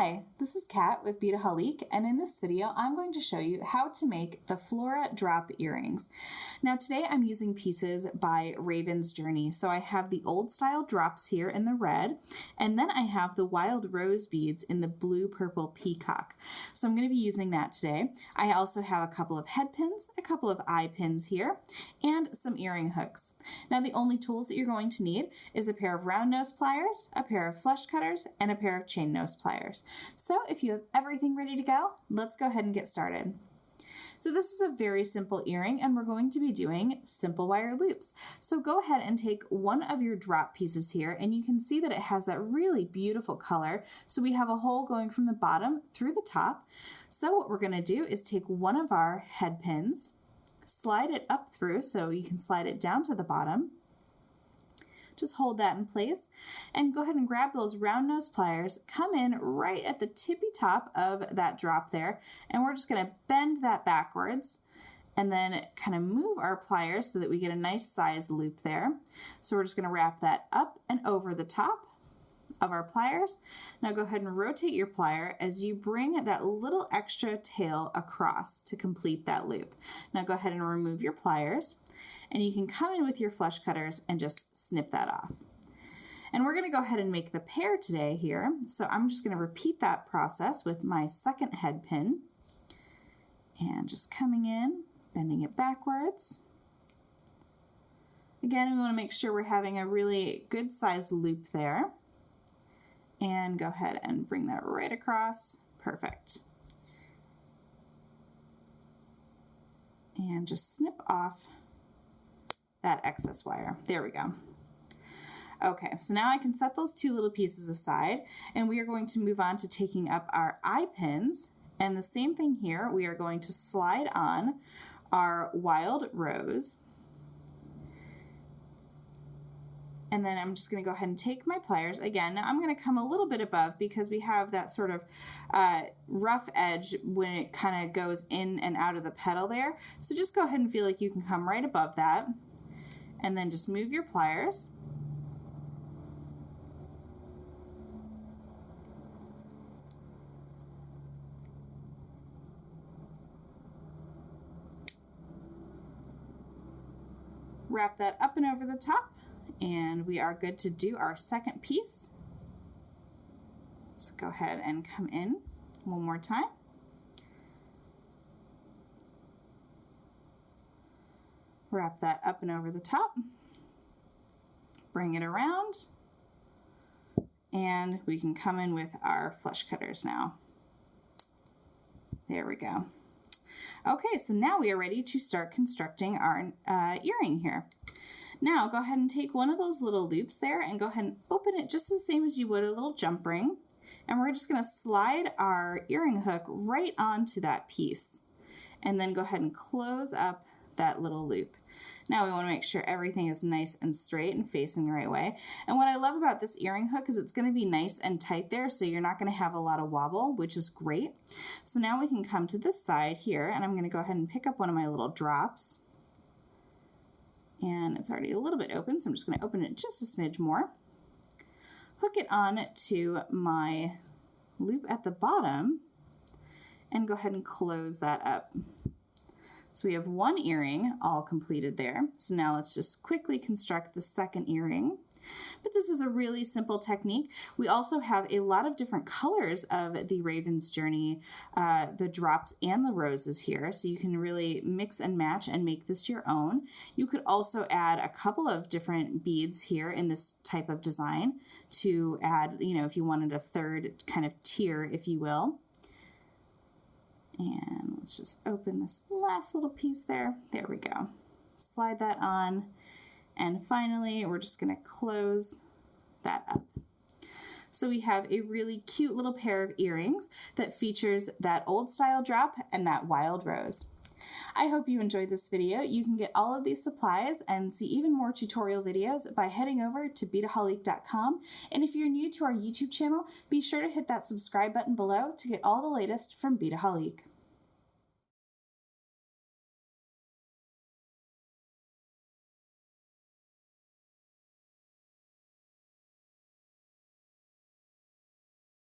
Hi, this is Kat with Beadaholique, and in this video I'm going to show you how to make the Flora drop earrings. Now today I'm using pieces by Raven's Journey, so I have the old style drops here in the red, and then I have the wild rose beads in the blue purple peacock. So I'm going to be using that today. I also have a couple of head pins, a couple of eye pins here, and some earring hooks. Now the only tools that you're going to need is a pair of round nose pliers, a pair of flush cutters, and a pair of chain nose pliers. So if you have everything ready to go, let's go ahead and get started. So this is a very simple earring, and we're going to be doing simple wire loops. So go ahead and take one of your drop pieces here, and you can see that it has that really beautiful color. So we have a hole going from the bottom through the top. So what we're going to do is take one of our head pins, slide it up through so you can slide it down to the bottom. Just hold that in place and go ahead and grab those round nose pliers, come in right at the tippy top of that drop there, and we're just going to bend that backwards and then kind of move our pliers so that we get a nice size loop there. So we're just going to wrap that up and over the top of our pliers. Now go ahead and rotate your plier as you bring that little extra tail across to complete that loop. Now go ahead and remove your pliers, and you can come in with your flush cutters and just snip that off. And we're going to go ahead and make the pair today here. So I'm just going to repeat that process with my second head pin and just coming in, bending it backwards. Again, we want to make sure we're having a really good size loop there. And go ahead and bring that right across. Perfect. And just snip off that excess wire. There we go. Okay, so now I can set those two little pieces aside, and we are going to move on to taking up our eye pins. And the same thing here, we are going to slide on our wild rose. And then I'm just going to go ahead and take my pliers. Again, I'm going to come a little bit above because we have that sort of rough edge when it kind of goes in and out of the petal there. So just go ahead and feel like you can come right above that. And then just move your pliers. Wrap that up and over the top. And we are good to do our second piece. Let's go ahead and come in one more time. Wrap that up and over the top. Bring it around. And we can come in with our flush cutters now. There we go. Okay, so now we are ready to start constructing our earring here. Now go ahead and take one of those little loops there and go ahead and open it just the same as you would a little jump ring. And we're just going to slide our earring hook right onto that piece. And then go ahead and close up that little loop. Now we want to make sure everything is nice and straight and facing the right way. And what I love about this earring hook is it's going to be nice and tight there, so you're not going to have a lot of wobble, which is great. So now we can come to this side here, and I'm going to go ahead and pick up one of my little drops. And it's already a little bit open, so I'm just going to open it just a smidge more. Hook it on to my loop at the bottom and go ahead and close that up. So we have one earring all completed there. So now let's just quickly construct the second earring. But this is a really simple technique. We also have a lot of different colors of the Raven's Journey, the drops and the roses here. So you can really mix and match and make this your own. You could also add a couple of different beads here in this type of design to add, if you wanted a third kind of tier, if you will. And let's just open this last little piece there. There we go. Slide that on. And finally, we're just going to close that up. So we have a really cute little pair of earrings that features that old style drop and that wild rose. I hope you enjoyed this video. You can get all of these supplies and see even more tutorial videos by heading over to Beadaholique.com. And if you're new to our YouTube channel, be sure to hit that subscribe button below to get all the latest from Beadaholique.